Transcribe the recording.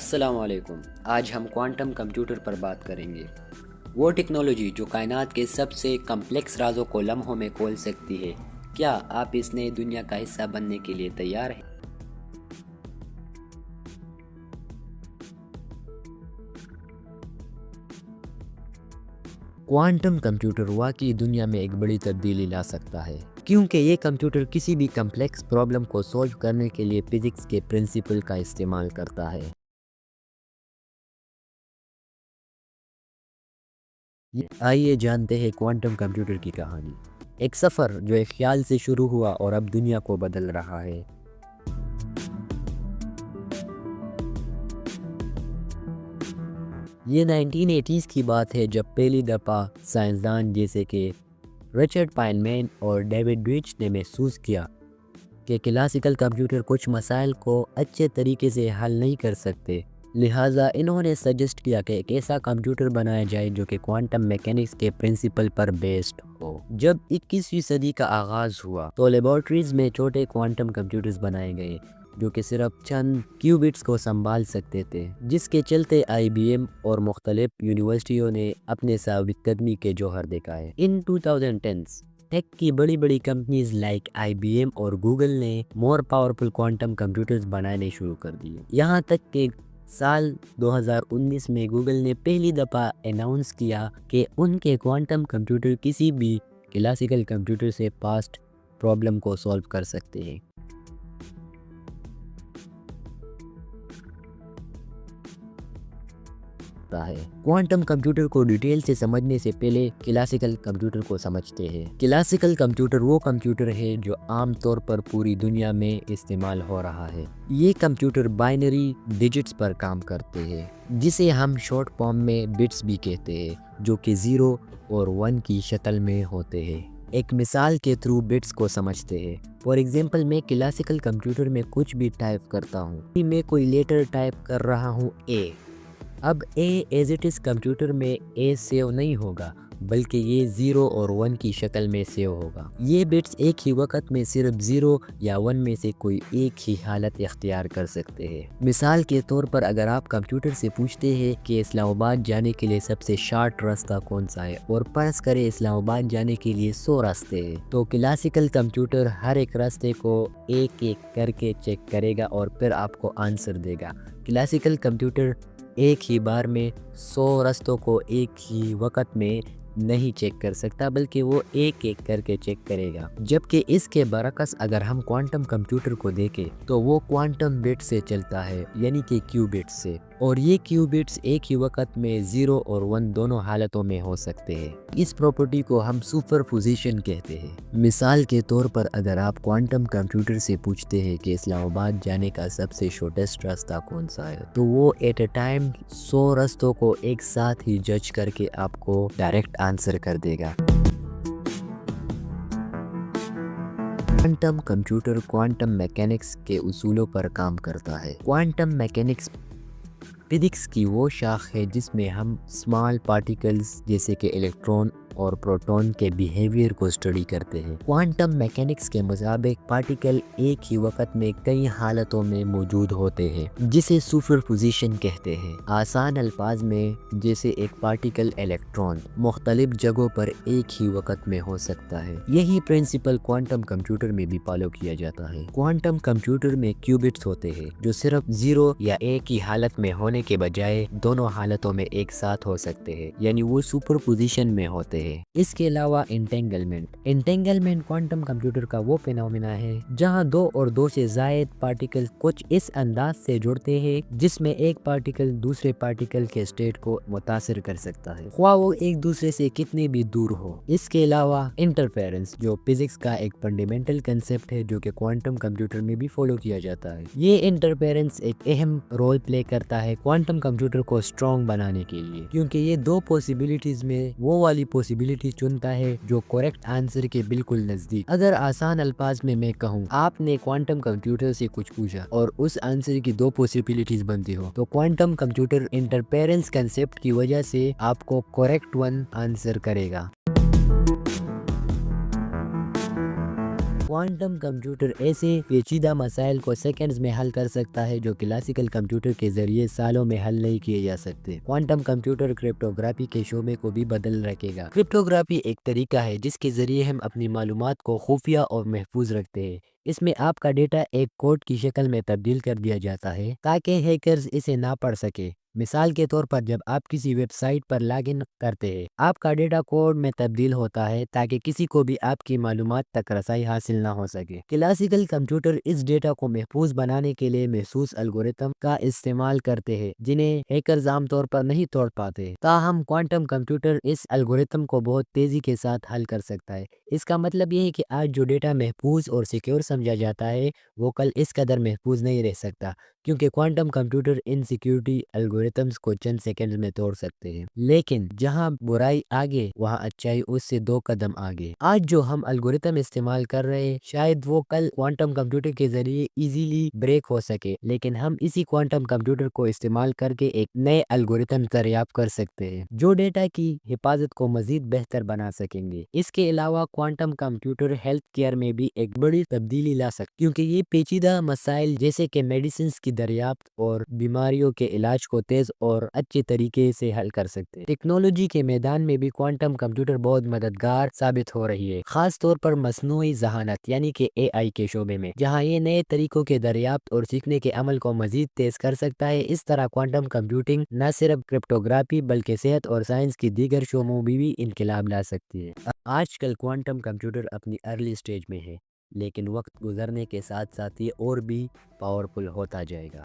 السلام علیکم۔ آج ہم کوانٹم کمپیوٹر پر بات کریں گے۔ وہ ٹیکنالوجی جو کائنات کے سب سے کمپلیکس رازوں کو لمحوں میں کھول سکتی ہے۔ کیا آپ اس نئی دنیا کا حصہ بننے کے لیے تیار ہیں؟ کوانٹم کمپیوٹر واقعی دنیا میں ایک بڑی تبدیلی لا سکتا ہے، کیونکہ یہ کمپیوٹر کسی بھی کمپلیکس پرابلم کو سولو کرنے کے لیے فزکس کے پرنسپل کا استعمال کرتا ہے۔ آئیے جانتے ہیں کوانٹم کمپیوٹر کی کہانی، ایک سفر جو ایک خیال سے شروع ہوا اور اب دنیا کو بدل رہا ہے۔ یہ 1980s کی بات ہے، جب پہلی دفعہ سائنسدان جیسے کہ رچرڈ فائنمین اور ڈیوڈ ڈویچ نے محسوس کیا کہ کلاسیکل کمپیوٹر کچھ مسائل کو اچھے طریقے سے حل نہیں کر سکتے، لہٰذا انہوں نے سجیسٹ کیا کہ ایک ایسا کمپیوٹر بنایا جائے جو کہ کوانٹم میکینکس کے پرنسپل پر بیسڈ ہو۔ جب 21ویں صدی کا آغاز ہوا تو لیبارٹریز میں چھوٹے کوانٹم کمپیوٹرز بنائے گئے جو کہ صرف چند کیوبٹس کو سنبھال سکتے تھے، جس کے چلتے آئی بی ایم اور مختلف یونیورسٹیوں نے اپنے ثابت قدمی کے جوہر دکھائے۔ ان 2010s ٹیک کی بڑی بڑی companies like I B M اور گوگل نے مور پاورفل کوانٹم کمپیوٹرز بنانے شروع کر دیے، یہاں تک کہ سال 2019 میں گوگل نے پہلی دفعہ اناؤنس کیا کہ ان کے کوانٹم کمپیوٹر کسی بھی کلاسیکل کمپیوٹر سے پاسٹ پرابلم کو سولو کر سکتے ہیں۔ کوانٹم کمپیوٹر کو ڈیٹیل سے سمجھنے سے پہلے کلاسیکل کمپیوٹر کو سمجھتے ہیں۔ کلاسیکل کمپیوٹر وہ کمپیوٹر ہے جو عام طور پر پوری دنیا میں استعمال ہو رہا ہے۔ یہ کمپیوٹر بائنری ڈیجٹس پر کام کرتے ہیں، جسے ہم شارٹ فارم میں بٹس بھی کہتے ہیں، جو کہ 0 اور 1 کی شکل میں ہوتے ہیں۔ ایک مثال کے تھرو بٹس کو سمجھتے ہیں۔ فار ایگزامپل، میں کلاسیکل کمپیوٹر میں کچھ بھی ٹائپ کرتا ہوں، میں کوئی لیٹر ٹائپ کر رہا ہوں A، اب A as it is computer میں A سیو نہیں ہوگا، بلکہ یہ 0 اور 1 کی شکل میں سیو ہوگا۔ یہ بٹس ایک ہی وقت میں صرف 0 یا 1 میں سے کوئی ایک ہی حالت اختیار کر سکتے ہیں۔ مثال کے طور پر، اگر آپ کمپیوٹر سے پوچھتے ہیں کہ اسلام آباد جانے کے لیے سب سے شارٹ راستہ کون سا ہے، اور فرض کریں اسلام آباد جانے کے لیے 100 راستے ہیں، تو کلاسیکل کمپیوٹر ہر ایک راستے کو ایک ایک کر کے چیک کرے گا اور پھر آپ کو آنسر دے گا۔ کلاسیکل کمپیوٹر ایک ہی بار میں 100 راستوں کو ایک ہی وقت میں نہیں چیک کر سکتا، بلکہ وہ ایک ایک کر کے چیک کرے گا۔ جبکہ اس کے برعکس اگر ہم کوانٹم کمپیوٹر کو دیکھیں تو وہ کوانٹم بٹ سے چلتا ہے، یعنی کہ کیوبٹ سے، اور یہ کیوبٹس ایک ہی وقت میں 0 اور 1 دونوں حالتوں میں ہو سکتے ہیں۔ اس پراپرٹی کو ہم سپر پوزیشن کہتے ہیں۔ مثال کے طور پر، اگر آپ کوانٹم کمپیوٹر سے پوچھتے ہیں کہ اسلام آباد جانے کا سب سے شارٹیسٹ راستہ کون سا ہے، تو وہ ایٹ اے ٹائم 100 راستوں کو ایک ساتھ ہی جج کر کے آپ کو ڈائریکٹ آنسر کر دے گا۔ کوانٹم کمپیوٹر کوانٹم میکینکس کے اصولوں پر کام کرتا ہے۔ کوانٹم میکینکس فزکس کی وہ شاخ ہے جس میں ہم اسمال پارٹیکلز جیسے کہ الیکٹرون اور پروٹون کے بیہیویئر کو اسٹڈی کرتے ہیں۔ کوانٹم میکینکس کے مطابق پارٹیکل ایک ہی وقت میں کئی حالتوں میں موجود ہوتے ہیں، جسے سپر پوزیشن کہتے ہیں۔ آسان الفاظ میں، جیسے ایک پارٹیکل الیکٹرون مختلف جگہوں پر ایک ہی وقت میں ہو سکتا ہے۔ یہی پرنسپل کوانٹم کمپیوٹر میں بھی فالو کیا جاتا ہے۔ کوانٹم کمپیوٹر میں کیوبٹس ہوتے ہیں جو صرف 0 یا 1 کی حالت میں ہونے کے بجائے دونوں حالتوں میں ایک ساتھ ہو سکتے ہیں، یعنی وہ سپر پوزیشن میں ہوتے ہیں۔ اس کے علاوہ انٹینگلمنٹ کوانٹم کمپیوٹر کا وہ فینومینا ہے جہاں 2 اور 2 سے زائد پارٹیکل کچھ اس انداز سے جڑتے ہیں جس میں ایک پارٹیکل دوسرے پارٹیکل کے اسٹیٹ کو متاثر کر سکتا ہے، خواہ وہ ایک دوسرے سے کتنے بھی دور ہو۔ اس کے علاوہ انٹرفیرنس، جو فزکس کا ایک فنڈامنٹل کنسپٹ ہے جو کہ کوانٹم کمپیوٹر میں بھی فالو کیا جاتا ہے۔ یہ انٹرفیرنس ایک اہم رول پلے کرتا ہے کوانٹم کمپیوٹر کو اسٹرانگ بنانے کے لیے، کیونکہ یہ 2 پوسیبلٹیز میں وہ والی پوسیبلٹی چنتا ہے جو کریکٹ آنسر کے بالکل نزدیک۔ اگر آسان الفاظ میں کہوں، آپ نے کوانٹم کمپیوٹر سے کچھ پوچھا اور اس آنسر کی 2 پوسیبلٹیز بنتی ہو، تو کوانٹم کمپیوٹر انٹرفیرنس کنسپٹ کی وجہ سے آپ کو کریکٹ ون آنسر کرے گا۔ کوانٹم کمپیوٹر ایسے پیچیدہ مسائل کو سیکنڈز میں حل کر سکتا ہے جو کلاسیکل کمپیوٹر کے ذریعے سالوں میں حل نہیں کیے جا سکتے۔ کوانٹم کمپیوٹر کرپٹوگرافی کے شعبے کو بھی بدل رکھے گا۔ کرپٹوگرافی ایک طریقہ ہے جس کے ذریعے ہم اپنی معلومات کو خفیہ اور محفوظ رکھتے ہیں۔ اس میں آپ کا ڈیٹا ایک کوڈ کی شکل میں تبدیل کر دیا جاتا ہے تاکہ ہیکرز اسے نہ پڑھ سکے۔ مثال کے طور پر جب آپ کسی ویب سائٹ پر لاگ ان کرتے ہیں، آپ کا ڈیٹا کوڈ میں تبدیل ہوتا ہے تاکہ کسی کو بھی آپ کی معلومات تک رسائی حاصل نہ ہو سکے۔ کلاسیکل کمپیوٹر اس ڈیٹا کو محفوظ بنانے کے لیے مخصوص الگورتھم کا استعمال کرتے ہیں جنہیں ہیکرز عام طور پر نہیں توڑ پاتے۔ تاہم کوانٹم کمپیوٹر اس الگورتھم کو بہت تیزی کے ساتھ حل کر سکتا ہے۔ اس کا مطلب یہ ہے کہ آج جو ڈیٹا محفوظ اور سیکیور سمجھا جاتا ہے وہ کل اس قدر محفوظ نہیں رہ سکتا، کیونکہ کوانٹم کمپیوٹر ان سیکیورٹی الگورتھمز کو چند سیکنڈز میں توڑ سکتے ہیں۔ لیکن جہاں برائی آگے وہاں اچائی اس سے 2 قدم آگے۔ آج جو ہم الگورتھم استعمال کر رہے ہیں شاید وہ کل کوانٹم کمپیوٹر کے ذریعے ایزیلی بریک ہو سکے، لیکن ہم اسی کوانٹم کمپیوٹر کو استعمال کر کے ایک نئے الگورتھم دریافت کر سکتے ہیں جو ڈیٹا کی حفاظت کو مزید بہتر بنا سکیں گے۔ اس کے علاوہ کوانٹم کمپیوٹر ہیلتھ کیئر میں بھی ایک بڑی تبدیلی لا سکتے کیونکہ یہ پیچیدہ مسائل جیسے کہ میڈیسنز کی دریافت اور بیماریوں کے علاج کو تیز اور اچھے طریقے سے حل کر سکتے ہیں۔ ٹیکنالوجی کے میدان میں بھی کوانٹم کمپیوٹر بہت مددگار ثابت ہو رہی ہے، خاص طور پر مصنوعی ذہانت یعنی کہ AI کے شعبے میں، جہاں یہ نئے طریقوں کے دریافت اور سیکھنے کے عمل کو مزید تیز کر سکتا ہے۔ اس طرح کوانٹم کمپیوٹنگ نہ صرف کرپٹوگرافی بلکہ صحت اور سائنس کی دیگر شعبوں میں بھی انقلاب لا سکتی ہے۔ آج کل کوانٹم کمپیوٹر اپنی ارلی سٹیج میں ہے، لیکن وقت گزرنے کے ساتھ ساتھ یہ اور بھی پاورفل ہوتا جائے گا۔